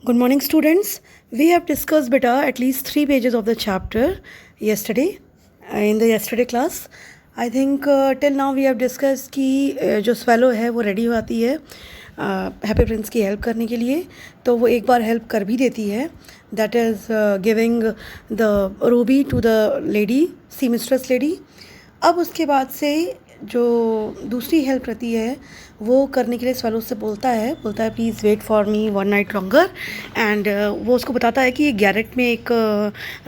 Good morning, students. We have discussed beta at least 3 pages of the chapter yesterday in the yesterday class. I think till now we have discussed कि जो swallow है वो ready हो आती है happy Prince की help करने के लिए, तो वो एक बार हेल्प कर भी देती है. That is giving the ruby to the lady seamstress lady. अब उसके बाद से जो दूसरी हेल्प रहती है वो करने के लिए स्वेलो से बोलता है please wait for me 1 night longer. And वो उसको बताता है कि गैरेट में एक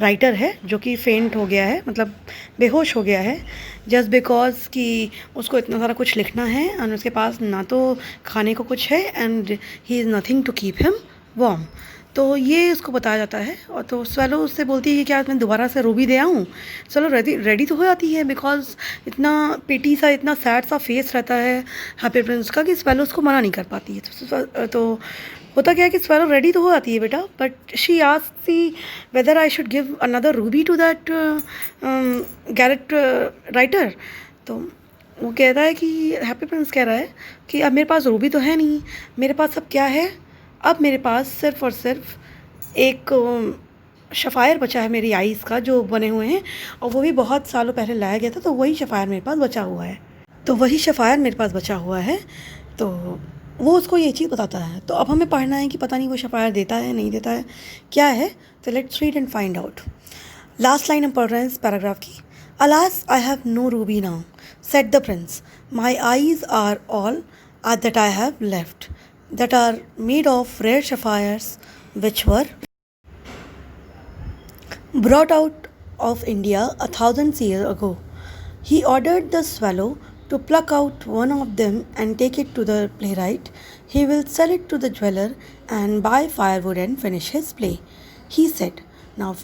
राइटर है जो कि फेंट हो गया है, मतलब बेहोश हो गया है, जस्ट बिकॉज कि उसको इतना सारा कुछ लिखना है और उसके पास ना तो खाने को कुछ है and he is nothing to keep him warm. तो ये उसको बताया जाता है. और तो स्वेलो उससे बोलती है कि क्या मैं दोबारा से रूबी दे आऊँ. स्वेलो रेडी तो हो जाती है बिकॉज इतना पेटी सा इतना सैड सा फेस रहता है हैप्पी प्रिंस का कि स्वेलो उसको मना नहीं कर पाती है. तो होता क्या है कि स्वेलो रेडी तो हो जाती है बेटा, but she asks see whether I should give another ruby to that garret writer. तो वो कहता है कि हैप्पी प्रिंस कह रहा है कि अब मेरे पास रूबी तो है नहीं, मेरे पास अब क्या है, अब मेरे पास सिर्फ़ और सिर्फ एक शफ़ायर बचा है मेरी आइज़ का जो बने हुए हैं, और वो भी बहुत सालों पहले लाया गया था. तो वही शफ़ायर मेरे पास बचा हुआ है. तो वो उसको ये चीज़ बताता है. तो अब हमें पढ़ना है कि पता नहीं वो शफ़ायर देता है नहीं देता है क्या है. तो let's read and find out. Last line हम पढ़ रहे हैं इस पैराग्राफ की. Alas I have no ruby now said the prince, my eyes are all that I have left, that are made of rare sapphires which were brought out of India 1,000 years ago. He ordered the swallow to pluck out one of them and take it to the playwright. He will sell it to the jeweler and buy firewood and finish his play, he said. Now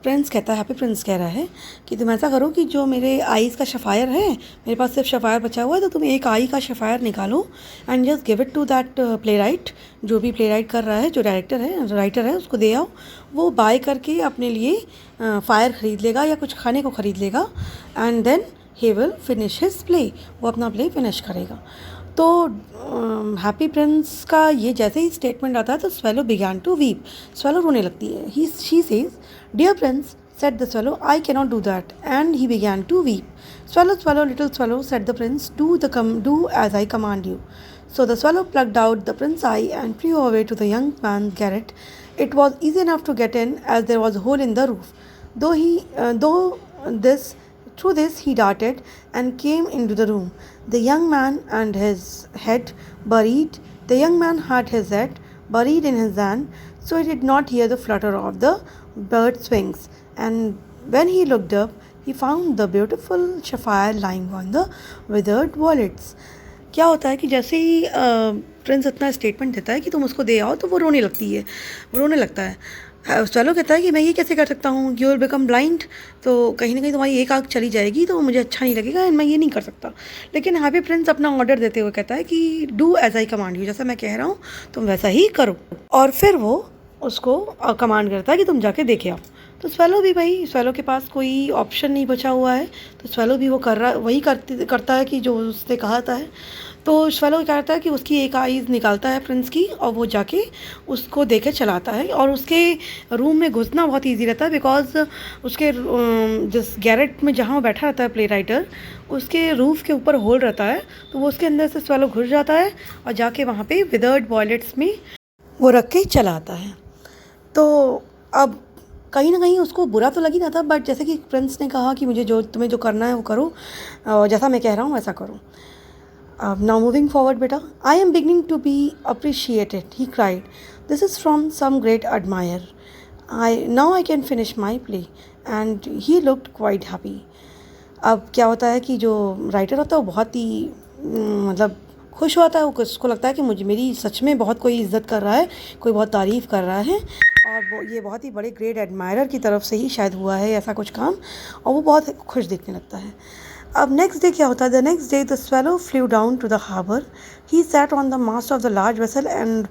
Prince कहता है, happy Prince कह रहा है कि तुम ऐसा करो कि जो मेरे आईज़ का शफ़ायर है, मेरे पास सिर्फ शफ़ायर बचा हुआ है, तो तुम एक आई का शफ़ायर निकालो and just give it to that playwright. जो भी प्ले राइट कर रहा है, जो राइटर है उसको दे आओ. वो बाय करके अपने लिए फायर ख़रीद लेगा या कुछ खाने को ख़रीद लेगा and then he will finish his play. वो अपना प्ले फिनिश करेगा. तो हैप्पी प्रिंस का ये जैसे ही स्टेटमेंट आता है तो swallow began to weep. Swallow रोने लगती है. She says, dear prince said the swallow, I cannot do that, and he began to weep. Swallow, swallow, little swallow, said the prince, do as I command you. So the swallow plucked out the prince's eye and flew away to the young man's garret. It was easy enough to get in, as there was a hole in the roof. Through this he darted and came into the room. The young man had his head buried in his hand, so he did not hear the flutter of the bird's wings. And when he looked up, he found the beautiful sapphire lying on the withered violets. क्या होता है कि जैसे ही Prince इतना statement देता है कि तुम उसको दे आओ, तो वो रोने लगता है. स्वेलो कहता है कि मैं ये कैसे कर सकता हूँ, यू विल बिकम ब्लाइंड, तो कहीं ना कहीं तुम्हारी एक आँख चली जाएगी, तो मुझे अच्छा नहीं लगेगा एंड मैं ये नहीं कर सकता. लेकिन हैप्पी प्रिंस अपना ऑर्डर देते हुए कहता है कि do as I command you, जैसा मैं कह रहा हूँ तुम वैसा ही करो. और फिर वो उसको कमांड करता है कि तुम जाके देखे आओ. तो स्वेलो के पास कोई ऑप्शन नहीं बचा हुआ है, तो स्वेलो भी वो करता है कि जो उसने कहा था. तो स्वेलो क्या करता है कि उसकी एक आईज़ निकालता है प्रिंस की, और वो जाके उसको देखे चलाता है. और उसके रूम में घुसना बहुत ईजी रहता है बिकॉज उसके जिस गैरेट में जहाँ वो बैठा रहता है प्ले राइटर, उसके रूफ़ के ऊपर होल रहता है. तो वो उसके अंदर से स्वेलो घुस जाता है और जाके वहाँ पे विदर्ड वॉयलेट्स में वो रख के चला आता है. तो अब कहीं ना कहीं उसको बुरा तो लग ही रहा था, बट जैसे कि प्रिंस ने कहा कि तुम्हें जो करना है वो करो, जैसा मैं कह रहा हूँ वैसा करो. Now moving forward, beta, I am beginning to be appreciated, he cried. This is from some great admirer. Now I can finish my play. And he looked quite happy. अब क्या होता है कि जो राइटर होता है वो बहुत ही मतलब खुश होता है. उसको लगता है कि मेरी सच में बहुत कोई इज़्ज़त कर रहा है, कोई बहुत तारीफ़ कर रहा है, और ये बहुत ही बड़े ग्रेट एडमायरर की तरफ से ही शायद हुआ है ऐसा कुछ काम, और वो बहुत खुश दिखने लगता है. अब नेक्स्ट डे क्या होता है. The next day the swallow flew down to the harbour. He sat on the mast of the large vessel and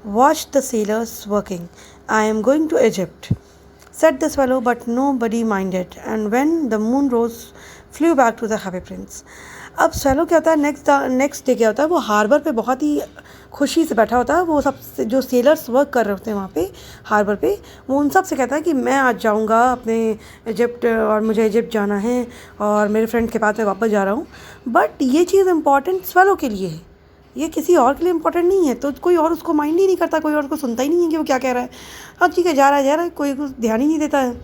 watched the sailors working. I am going to Egypt, said the swallow, but nobody minded, and when the moon rose, flew back to the happy prince. अब swallow क्या होता है, next day क्या होता है, वो harbour पे बहुत ही खुशी से बैठा होता है। वो सब जो सेलर्स वर्क कर रहे होते हैं वहाँ पे हार्बर पे, वो उन सब से कहता है कि मैं आज जाऊँगा अपने इजिप्ट, और मुझे इजिप्ट जाना है और मेरे फ्रेंड के पास मैं वापस जा रहा हूँ। बट ये चीज़ इम्पॉर्टेंट स्वैलो के लिए है, ये किसी और के लिए इम्पोर्टेंट नहीं है। तो कोई और उसको माइंड ही नहीं करता, कोई और उसको सुनता ही नहीं है कि वो क्या कह रहा है। हाँ ठीक है, जा रहा है, कोई कुछ ध्यान ही नहीं देता है।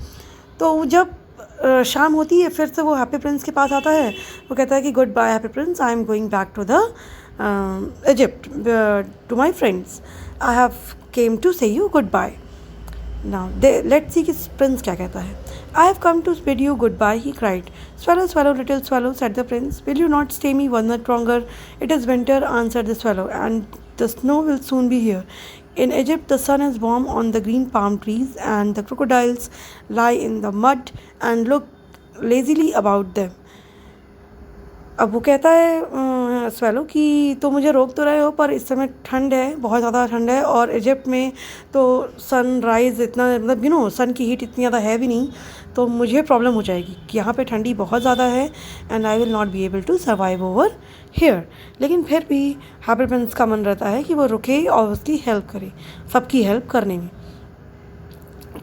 तो जब शाम होती है, फिर से वो हैप्पी प्रिंस के पास आता है। वो कहता है कि goodbye happy prince, I am going back to the Egypt to my friends, I have came to say you goodbye. Now, let's see किस prince क्या कहता है. I have come to bid you goodbye, he cried. Swallow, swallow, little swallow, said the prince. Will you not stay me one night longer? It is winter, answered the swallow, and the snow will soon be here. In Egypt, the sun is warm on the green palm trees, and the crocodiles lie in the mud and look lazily about them. अब वो कहता है swallow कि तो मुझे रोक तो रहे हो, पर इस समय ठंड है, बहुत ज़्यादा ठंड है, और इजिप्ट में तो सनराइज़ इतना, मतलब सन की हीट इतनी ज़्यादा है भी नहीं, तो मुझे प्रॉब्लम हो जाएगी कि यहाँ पे ठंडी बहुत ज़्यादा है, and I will not be able to survive over here. लेकिन फिर भी हैप्पी प्रिंस का मन रहता है कि वो रुके और उसकी हेल्प करे, सबकी हेल्प करने में।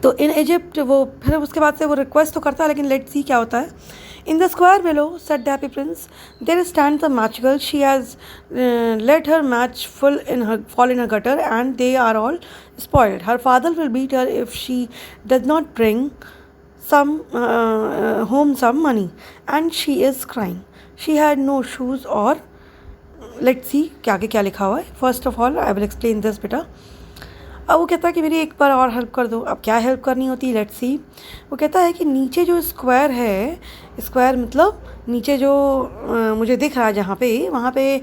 तो इन इजिप्ट वो फिर उसके बाद से वो रिक्वेस्ट तो करता है, लेकिन लेट्स सी क्या होता है। In the square below, said the happy prince, there stands a match girl. She has let her match fall in her gutter, and they are all spoiled. Her father will beat her if she does not bring home some money, and she is crying. She had no shoes or let's see क्या आगे क्या लिखा हुआ है. First of all, I will explain this बेटा. अब वो कहता है कि मेरी एक बार और हेल्प कर दो। अब क्या हेल्प करनी होती है, लेट्स सी। वो कहता है कि नीचे जो स्क्वायर है, स्क्वायर मतलब नीचे जो मुझे दिख रहा है जहाँ पे, वहाँ पे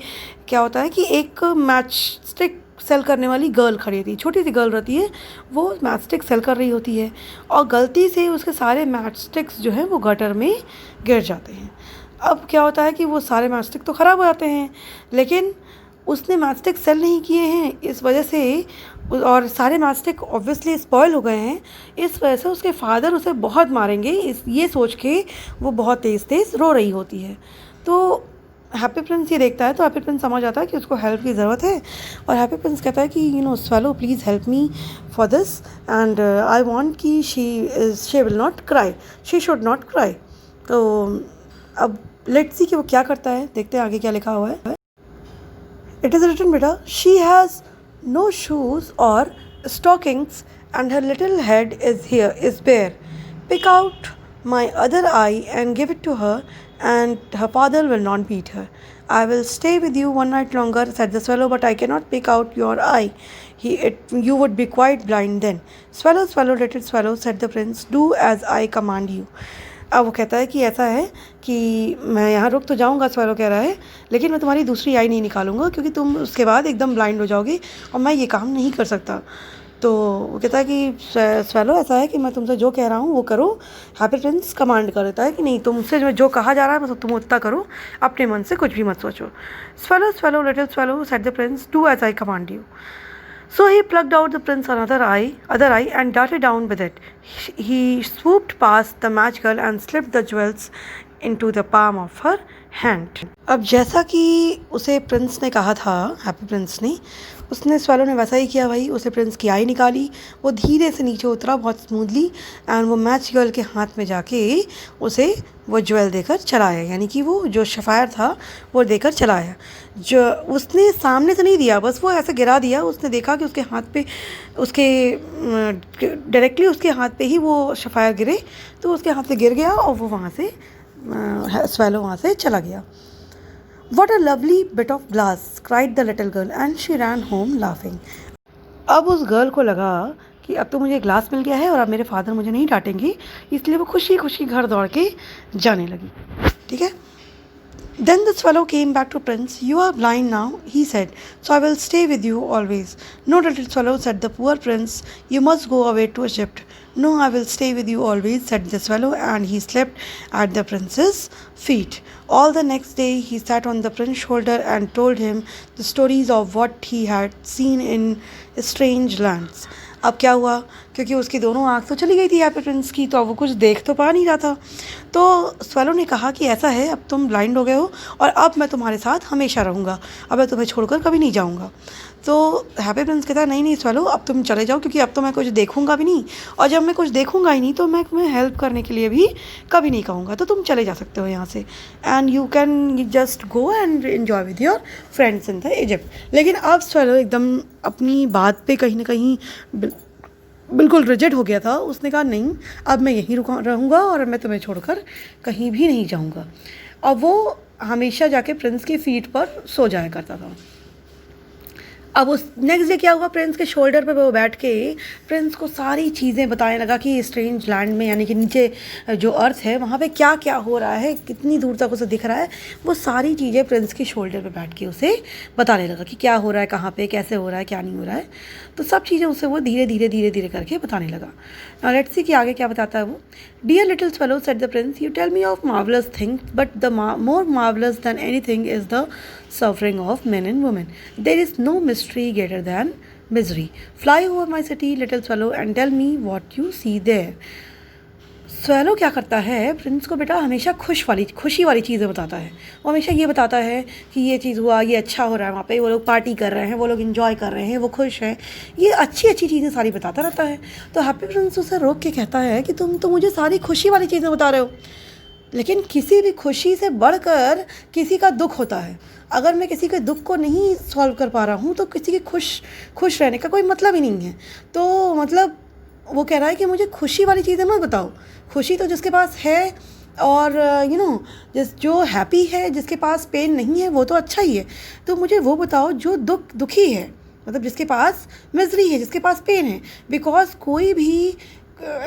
क्या होता है कि एक मैच स्टिक सेल करने वाली गर्ल खड़ी थी, छोटी सी गर्ल रहती है, वो मैच स्टिक सेल कर रही होती है, और गलती से उसके सारे मैच स्टिक्स जो हैं वो गटर में गिर जाते हैं। अब क्या होता है कि वो सारे मैच स्टिक तो ख़राब हो जाते हैं, लेकिन उसने मैच स्टिक सेल नहीं किए हैं, इस वजह से, और सारे मैच स्टिक ऑब्वियसली स्पॉइल हो गए हैं, इस वजह से उसके फादर उसे बहुत मारेंगे, ये सोच के वो बहुत तेज़ तेज़ रो रही होती है। तो हैप्पी प्रिंस ये देखता है, तो हैप्पी प्रिंस समझ आता है कि उसको हेल्प की ज़रूरत है, और हैप्पी प्रिंस कहता है कि swallow please help me for this, and I want कि she will not cry, she should not cry. तो अब लेट्स सी कि वो क्या करता है, देखते हैं आगे क्या लिखा हुआ है। It is written, beta, she has no shoes or stockings, and her little head is bare. Pick out my other eye and give it to her, and her father will not beat her. I will stay with you one night longer, said the swallow, but I cannot pick out your eye. You would be quite blind then. Swallow, swallow, little swallow, said the prince, do as I command you. अब वो कहता है कि ऐसा है कि मैं यहाँ रुक तो जाऊँगा, स्वैलो कह रहा है, लेकिन मैं तुम्हारी दूसरी आई नहीं निकालूंगा, क्योंकि तुम उसके बाद एकदम ब्लाइंड हो जाओगी, और मैं ये काम नहीं कर सकता। तो वो कहता है कि स्वैलो ऐसा है कि मैं तुमसे जो कह रहा हूँ वो करो। हैप्पी प्रिंस कमांड कर देता है कि नहीं, तुमसे जो कहा जा रहा है बस तुम उतना करो, अपने मन से कुछ भी मत सोचो। Swallow, swallow, little swallow, said the prince, do as I command you. So he plucked out the prince other eye and darted down with it. He swooped past the match girl and slipped the jewels into the palm of her hand. अब जैसा कि उसे Prince ने कहा था, happy Prince ने, उसने swallow ने वैसा ही किया भाई। उसे प्रिंस की आई निकाली, वो धीरे से नीचे उतरा बहुत स्मूथली, एंड वो मैच गर्ल के हाथ में जाके उसे वो ज्वेल देकर चलाया, यानी कि वो जो शफायर था वो देकर चलाया। जो उसने सामने से नहीं दिया, बस वो ऐसे गिरा दिया। उसने देखा कि उसके हाथ पे, उसके डायरेक्टली उसके हाथ पे ही वो शफायर गिरे, तो उसके हाथ से गिर गया और वो वहाँ से स्वैलो वहाँ से चला गया। What a lovely bit of glass, cried the little girl, and she ran home laughing. अब उस गर्ल को लगा कि अब तो मुझे ग्लास मिल गया है और अब मेरे फादर मुझे नहीं डांटेंगे, इसलिए वो खुशी खुशी घर दौड़ के जाने लगी। ठीक है। Then the swallow came back to Prince. You are blind now, he said, so I will stay with you always. No, little swallow, said the poor prince, you must go away to Egypt. No, I will stay with you always, said the swallow, and he slept at the prince's feet. All the next day he sat on the prince's shoulder and told him the stories of what he had seen in strange lands. अब क्या हुआ, क्योंकि उसकी दोनों आँख तो चली गई थी हैप्पी प्रिंस की, तो अब वो कुछ देख तो पा नहीं रहा था। तो स्वेलो ने कहा कि ऐसा है, अब तुम ब्लाइंड हो गए हो और अब मैं तुम्हारे साथ हमेशा रहूँगा, अब मैं तुम्हें छोड़कर कभी नहीं जाऊँगा। तो हैप्पी प्रिंस कहता है नहीं नहीं स्वेलो, अब तुम चले जाओ, क्योंकि अब तो मैं कुछ देखूंगा भी नहीं, और जब मैं कुछ देखूंगा ही नहीं तो मैं तुम्हें हेल्प करने के लिए भी कभी नहीं कहूँगा, तो तुम चले जा सकते हो यहाँ से, and you can just go and enjoy with your friends in the Egypt. लेकिन अब स्वेलो एकदम अपनी बात पे कहीं ना कहीं बिल्कुल रिजिड हो गया था। उसने कहा नहीं, अब मैं यहीं रहूँगा और मैं तुम्हें छोड़कर कहीं भी नहीं जाऊँगा। और वो हमेशा जाके प्रिंस की फीट पर सो जाया करता था। अब उस नेक्स्ट डे क्या हुआ, प्रिंस के शोल्डर पे वो बैठ के प्रिंस को सारी चीज़ें बताने लगा कि स्ट्रेंज लैंड में, यानी कि नीचे जो अर्थ है वहाँ पे क्या क्या हो रहा है, कितनी दूर तक उसे दिख रहा है। वो सारी चीज़ें प्रिंस के शोल्डर पे बैठ के उसे बताने लगा कि क्या हो रहा है, कहाँ पे कैसे हो रहा है, क्या नहीं हो रहा है। तो सब चीज़ें उसे वो धीरे धीरे धीरे धीरे करके बताने लगा। लेट्स सी कि आगे क्या बताता है वो। Dear little swallow said the prince, you tell me of marvellous things, but the more marvellous than anything is the suffering of men and women. There is no mystery greater than misery. Fly over my city, little swallow, and tell me what you see there. Swallow क्या करता है, Prince को बेटा हमेशा खुशी वाली चीज़ें बताता है। वो हमेशा ये बताता है कि ये चीज़ हुआ, ये अच्छा हो रहा है, वहाँ पे वो लोग पार्टी कर रहे हैं, वो लोग इन्जॉय कर रहे हैं, वो खुश हैं, ये अच्छी अच्छी चीज़ें सारी बताता रहता है। तो हैप्पी प्रिंस उसे रोक के कहता है कि तुम तो मुझे सारी खुशी वाली चीज़ें बता रहे हो, लेकिन किसी भी खुशी से बढ़कर किसी का दुख होता है। अगर मैं किसी के दुख को नहीं सॉल्व कर पा रहा हूँ तो किसी के खुश रहने का कोई मतलब ही नहीं है। तो मतलब वो कह रहा है कि मुझे खुशी वाली चीज़ें मत बताओ, खुशी तो जिसके पास है, और जो हैप्पी है, जिसके पास पेन नहीं है, वो तो अच्छा ही है। तो मुझे वो बताओ जो दुखी है, मतलब जिसके पास मिजरी है, जिसके पास पेन है। बिकॉज कोई भी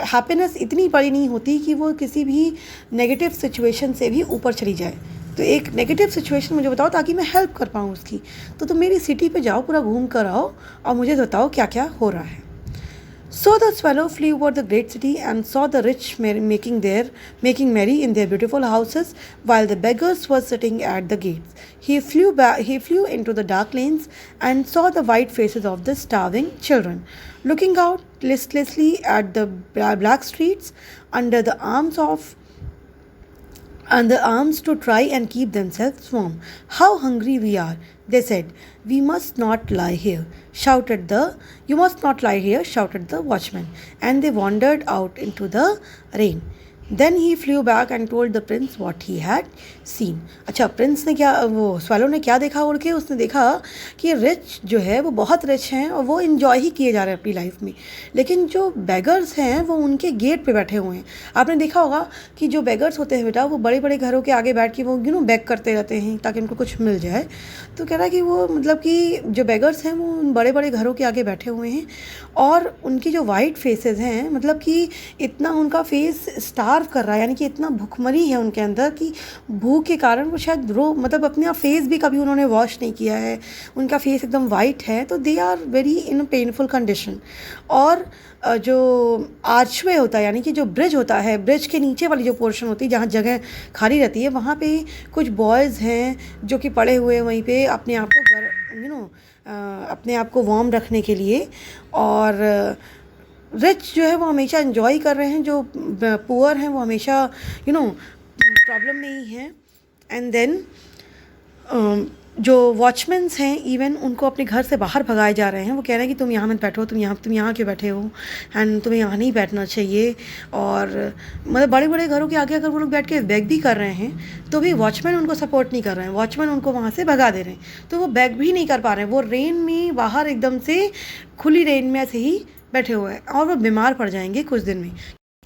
हैप्पीनेस इतनी बड़ी नहीं होती कि वो किसी भी नेगेटिव सिचुएशन से भी ऊपर चली जाए। तो एक नेगेटिव सिचुएशन मुझे बताओ ताकि मैं हेल्प कर पाऊँ उसकी। तो तुम मेरी सिटी पे जाओ, पूरा घूम कर आओ और मुझे बताओ क्या क्या हो रहा है। So the swallow flew over the great city and saw the rich making merry in their beautiful houses, while the beggars were sitting at the gates. He flew into the dark lanes and saw the white faces of the starving children, looking out listlessly at the black streets under the arms to try and keep themselves warm. How hungry we are, they said. You must not lie here, shouted the watchman. And they wandered out into the rain. Then he flew back and told the prince what he had seen. अच्छा, Prince ने क्या, वो swallow ने क्या देखा उड़ के? उसने देखा कि रिच जो है वो बहुत रिच हैं और वो इन्जॉय ही किए जा रहे हैं अपनी लाइफ में, लेकिन जो बेगर्स हैं वो उनके गेट पे बैठे हुए हैं। आपने देखा होगा कि जो बेगर्स होते हैं बेटा, वो बड़े बड़े घरों के आगे बैठ के वो बेग करते रहते हैं ताकि उनको कुछ मिल जाए। तो कह रहा है कि वो मतलब कि जो बेगर्स हैं वो उन बड़े बड़े घरों के आगे बैठे हुए हैं, और उनकी जो वाइट फेसेस हैं, मतलब कि इतना उनका फेस स्टार्व कर रहा है, यानी कि इतना भूखमरी है उनके अंदर कि भूख के कारण वो शायद मतलब अपना फेस भी कभी उन्होंने वॉश नहीं किया है, उनका फेस एकदम वाइट है। तो they are very in painful condition. और जो आर्चवे होता है, यानी कि जो ब्रिज होता है, ब्रिज के नीचे वाली जो पोर्शन होती है जहाँ जगह खाली रहती है, वहाँ पे कुछ बॉयज़ हैं जो कि पड़े हुए वहीं पे अपने आप को अपने आप को वार्म रखने के लिए। और रिच जो है वो हमेशा एंजॉय कर रहे हैं, जो पुअर हैं वो हमेशा प्रॉब्लम में ही हैं। एंड देन जो वॉचमैन्स हैं इवन उनको अपने घर से बाहर भगाए जा रहे हैं। वो कह रहे हैं कि तुम यहाँ मत बैठो, तुम यहाँ क्यों बैठे हो, एंड तुम्हें यहाँ नहीं बैठना चाहिए। और मतलब बड़े बड़े घरों के आगे अगर वो लोग बैठ के बैग भी कर रहे हैं तो भी वॉचमैन उनको सपोर्ट नहीं कर रहे हैं, वॉचमैन उनको वहाँ से भगा दे रहे हैं। तो वो बैग भी नहीं कर पा रहे हैं, वो रेन में बाहर एकदम से खुली रेन में ऐसे ही बैठे हुए हैं, और वो बीमार पड़ जाएंगे कुछ दिन में,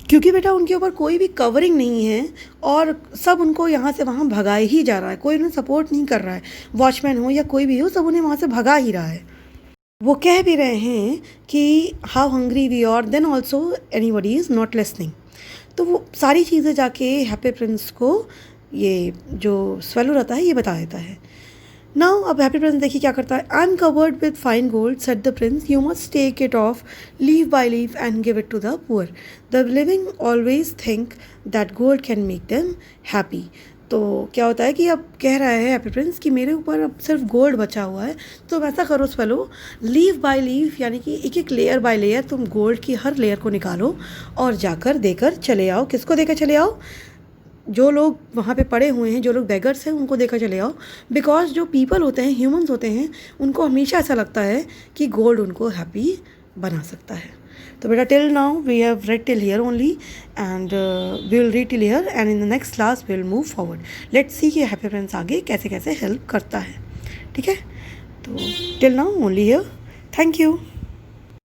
क्योंकि बेटा उनके ऊपर कोई भी कवरिंग नहीं है और सब उनको यहाँ से वहाँ भगाए ही जा रहा है, कोई उन्हें सपोर्ट नहीं कर रहा है। वॉचमैन हो या कोई भी हो, सब उन्हें वहाँ से भगा ही रहा है। वो कह भी रहे हैं कि how hungry we are, then also anybody is not listening. तो वो सारी चीज़ें जाके हैप्पी प्रिंस को ये जो स्वेलो रहता है ये बता देता है। नाउ अब हैप्पी प्रिंस देखिए क्या करता है। I am covered with fine gold said the prince, you must take it off leaf by leaf and give it to the poor. The living always think that gold can make them happy, तो क्या होता है कि अब कह रहा है happy Prince कि मेरे ऊपर अब सिर्फ गोल्ड बचा हुआ है, तो वैसा करो फेलो, लीव बाय लीव यानी कि एक एक लेयर बाय लेयर तुम गोल्ड की हर लेयर को निकालो और जाकर देकर चले आओ। किसको देकर चले आओ? जो लोग वहाँ पे पड़े हुए हैं, जो लोग बेगर्स हैं, उनको देकर चले आओ। बिकॉज जो पीपल होते हैं, ह्यूमंस होते हैं, उनको हमेशा ऐसा लगता है कि गोल्ड उनको हैप्पी बना सकता है। तो बेटा till now we have read till here only and we will read till here and in the next class we will move forward. Let's see कि हैप्पी प्रिंस आगे कैसे कैसे हेल्प करता है। ठीक है, तो till now only here. Thank you.